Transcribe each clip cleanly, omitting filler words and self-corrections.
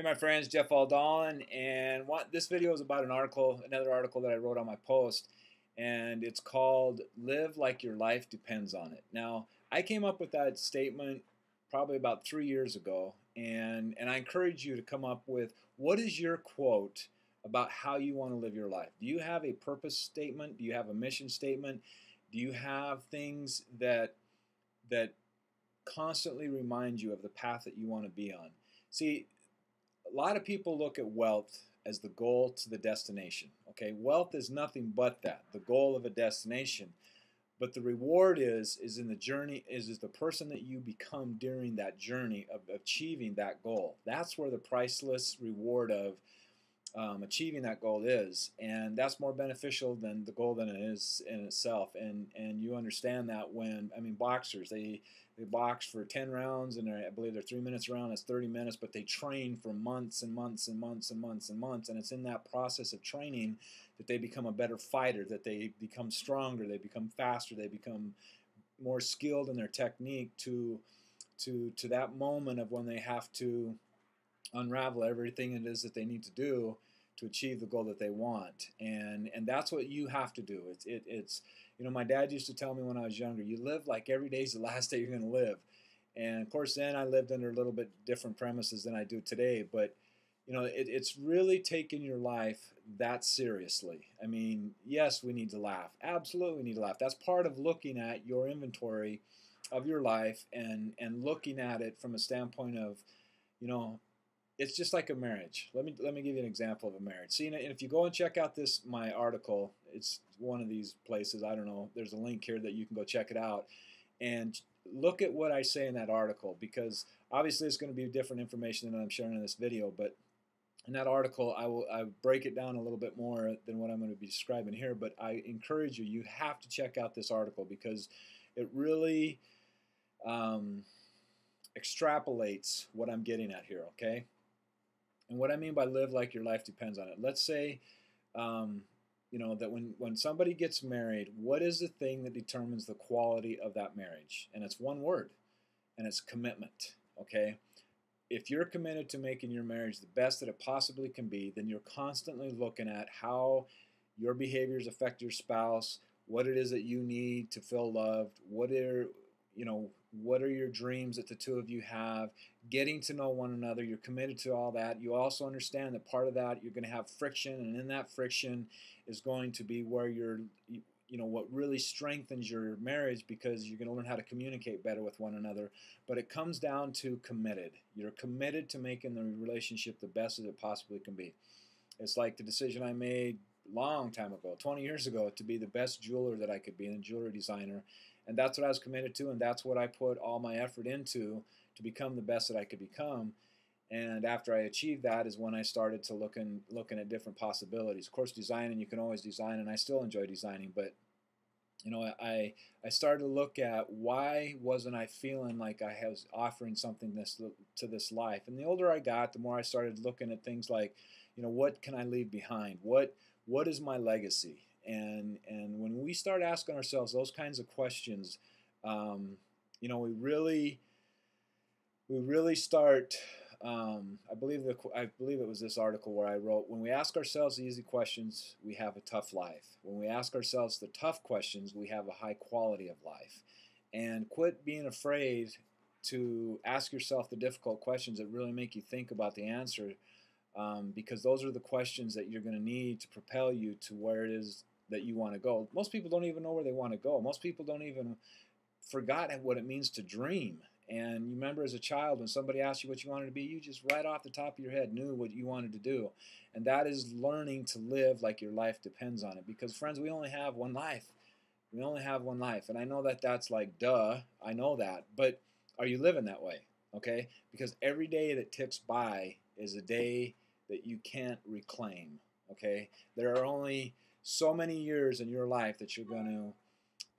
My friends, Jeff Faldalen, and this video is about another article that I wrote on my post, and it's called "Live Like Your Life Depends on It." Now, I came up with that statement probably about 3 years ago, and I encourage you to come up with what is your quote about how you want to live your life. Do you have a purpose statement? Do you have a mission statement? Do you have things that constantly remind you of the path that you want to be on? See, a lot of people look at wealth as the goal to the destination. Okay, wealth is nothing but that, the goal of a destination. But the reward is in the journey, is the person that you become during that journey of achieving that goal. That's where the priceless reward of achieving that goal is, and that's more beneficial than the goal than it is in itself. And you understand that when boxers, they box for 10 rounds, and I believe they're 3 minutes a round. That's 30 minutes, but they train for months and months and months and months and months, and it's in that process of training that they become a better fighter, that they become stronger, they become faster, they become more skilled in their technique to that moment of when they have to unravel everything it is that they need to do to achieve the goal that they want. And that's what you have to do. It's my dad used to tell me when I was younger, you live like every day's the last day you're going to live. And of course then I lived under a little bit different premises than I do today, but it's really taking your life that seriously. I mean, yes, we need to laugh. Absolutely we need to laugh. That's part of looking at your inventory of your life and looking at it from a standpoint of, it's just like a marriage. Let me give you an example of a marriage. See, and if you go and check out my article, it's one of these places. I don't know. There's a link here that you can go check it out, and look at what I say in that article, because obviously it's going to be different information than I'm sharing in this video. But in that article, I break it down a little bit more than what I'm going to be describing here. But I encourage you. You have to check out this article because it really extrapolates what I'm getting at here. Okay. And what I mean by live like your life depends on it. Let's say, that when somebody gets married, what is the thing that determines the quality of that marriage? And it's one word, and it's commitment. Okay? If you're committed to making your marriage the best that it possibly can be, then you're constantly looking at how your behaviors affect your spouse, what it is that you need to feel loved, what are your dreams that the two of you have, getting to know one another. You're committed to all that. You also understand that part of that you're going to have friction, and in that friction is going to be where what really strengthens your marriage, because you're going to learn how to communicate better with one another. But it comes down to committed. You're committed to making the relationship the best as it possibly can be. It's like the decision I made a long time ago, 20 years ago, to be the best jeweler that I could be and a jewelry designer. And that's what I was committed to, and that's what I put all my effort into to become the best that I could become. And after I achieved that is when I started to looking at different possibilities. Of course, designing, you can always design, and I still enjoy designing, but I started to look at why wasn't I feeling like I was offering something to this life. And the older I got, the more I started looking at things like, what can I leave behind? What is my legacy? And when we start asking ourselves those kinds of questions, we really start. I believe it was this article where I wrote, when we ask ourselves the easy questions, we have a tough life. When we ask ourselves the tough questions, we have a high quality of life. And quit being afraid to ask yourself the difficult questions that really make you think about the answer, because those are the questions that you're going to need to propel you to where it is that you want to go. Most people don't even know where they want to go. Most people don't even forgot what it means to dream. And you remember as a child, when somebody asked you what you wanted to be, you just right off the top of your head knew what you wanted to do. And that is learning to live like your life depends on it. Because friends, we only have one life. We only have one life. And I know that that's like, duh, I know that. But are you living that way? Okay? Because every day that ticks by is a day that you can't reclaim. Okay? There are only so many years in your life that you're going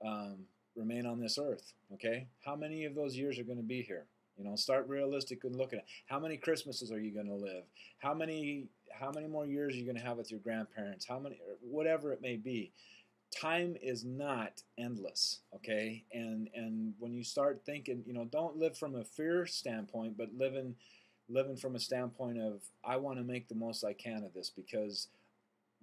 to remain on this earth. Okay, how many of those years are going to be here? Start realistic and look at it. How many Christmases are you going to live? How many more years are you going to have with your grandparents? How many, whatever it may be. Time is not endless. Okay, and when you start thinking, don't live from a fear standpoint, but living living from a standpoint of I want to make the most I can of this, because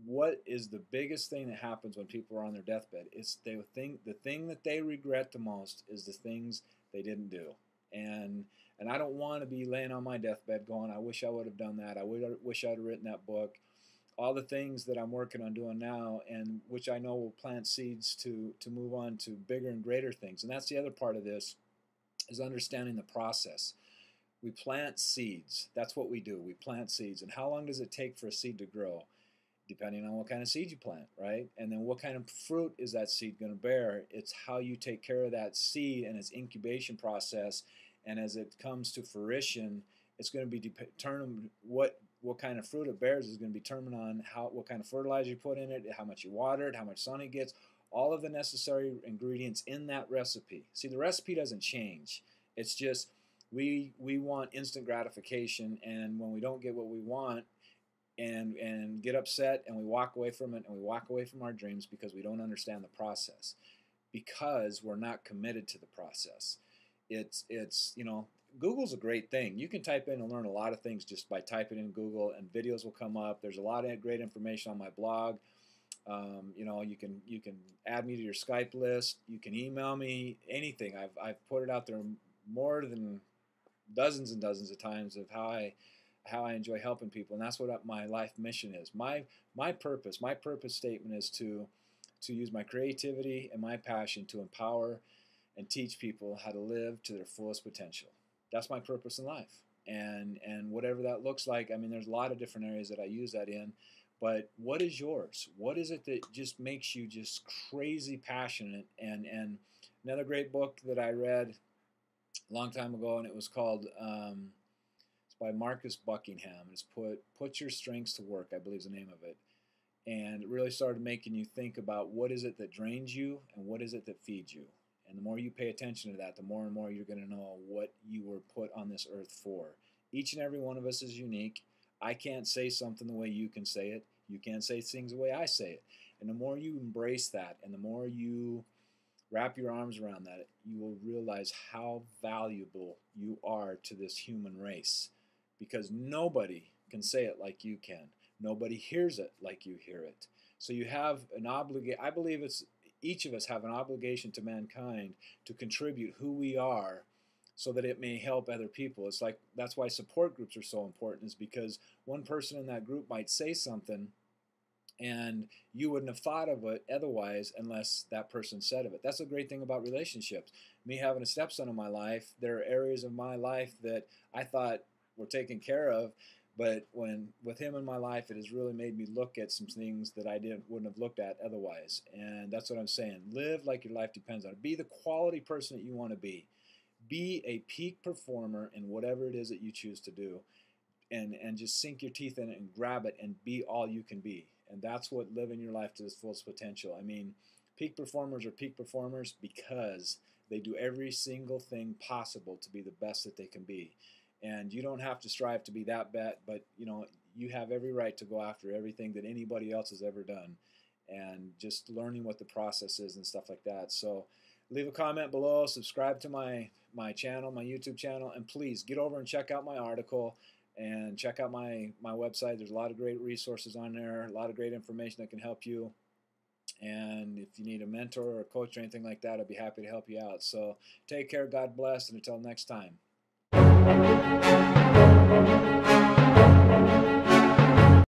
what is the biggest thing that happens when people are on their deathbed? It's the thing that they regret the most is the things they didn't do. And I don't want to be laying on my deathbed going, I wish I would have done that. Wish I'd have written that book. All the things that I'm working on doing now, and which I know will plant seeds to move on to bigger and greater things. And that's the other part of this, is understanding the process. We plant seeds. That's what we do. We plant seeds. And how long does it take for a seed to grow? Depending on what kind of seed you plant, right? And then what kind of fruit is that seed going to bear? It's how you take care of that seed and its incubation process. And as it comes to fruition, it's going to be determined what kind of fruit it bears is going to be determined on what kind of fertilizer you put in it, how much you water it, how much sun it gets, all of the necessary ingredients in that recipe. See, the recipe doesn't change. It's just we want instant gratification, and when we don't get what we want, and get upset, and we walk away from it, and we walk away from our dreams because we don't understand the process, because we're not committed to the process. It's Google's a great thing. You can type in and learn a lot of things just by typing in Google, and videos will come up. There's a lot of great information on my blog. You can add me to your Skype list. You can email me anything. I've put it out there more than dozens and dozens of times of how I enjoy helping people, and that's what my life mission is. My purpose statement is to use my creativity and my passion to empower and teach people how to live to their fullest potential. That's my purpose in life, and whatever that looks like. I mean, there's a lot of different areas that I use that in, but what is yours? What is it that just makes you just crazy passionate? And another great book that I read a long time ago, and it was called it's by Marcus Buckingham. It's Put Your Strengths to Work, I believe is the name of it. And it really started making you think about what is it that drains you and what is it that feeds you. And the more you pay attention to that, the more and more you're going to know what you were put on this earth for. Each and every one of us is unique. I can't say something the way you can say it. You can't say things the way I say it. And the more you embrace that, and the more you wrap your arms around that, you will realize how valuable you are to this human race. Because nobody can say it like you can. Nobody hears it like you hear it. So you have an obligation. I believe each of us have an obligation to mankind to contribute who we are, so that it may help other people. It's like, that's why support groups are so important, is because one person in that group might say something and you wouldn't have thought of it otherwise unless that person said of it. That's a great thing about relationships. Me having a stepson in my life, there are areas of my life that I thought were taken care of, but with him in my life, it has really made me look at some things that I wouldn't have looked at otherwise. And that's what I'm saying. Live like your life depends on it. Be the quality person that you want to be. Be a peak performer in whatever it is that you choose to do, and just sink your teeth in it and grab it and be all you can be. And that's what living your life to its fullest potential. I mean, peak performers are peak performers because they do every single thing possible to be the best that they can be. And you don't have to strive to be that bad, but you have every right to go after everything that anybody else has ever done, and just learning what the process is and stuff like that. So leave a comment below, subscribe to my channel, my YouTube channel, and please get over and check out my article and check out my website. There's a lot of great resources on there, a lot of great information that can help you. And if you need a mentor or a coach or anything like that, I'd be happy to help you out. So take care, God bless, and until next time.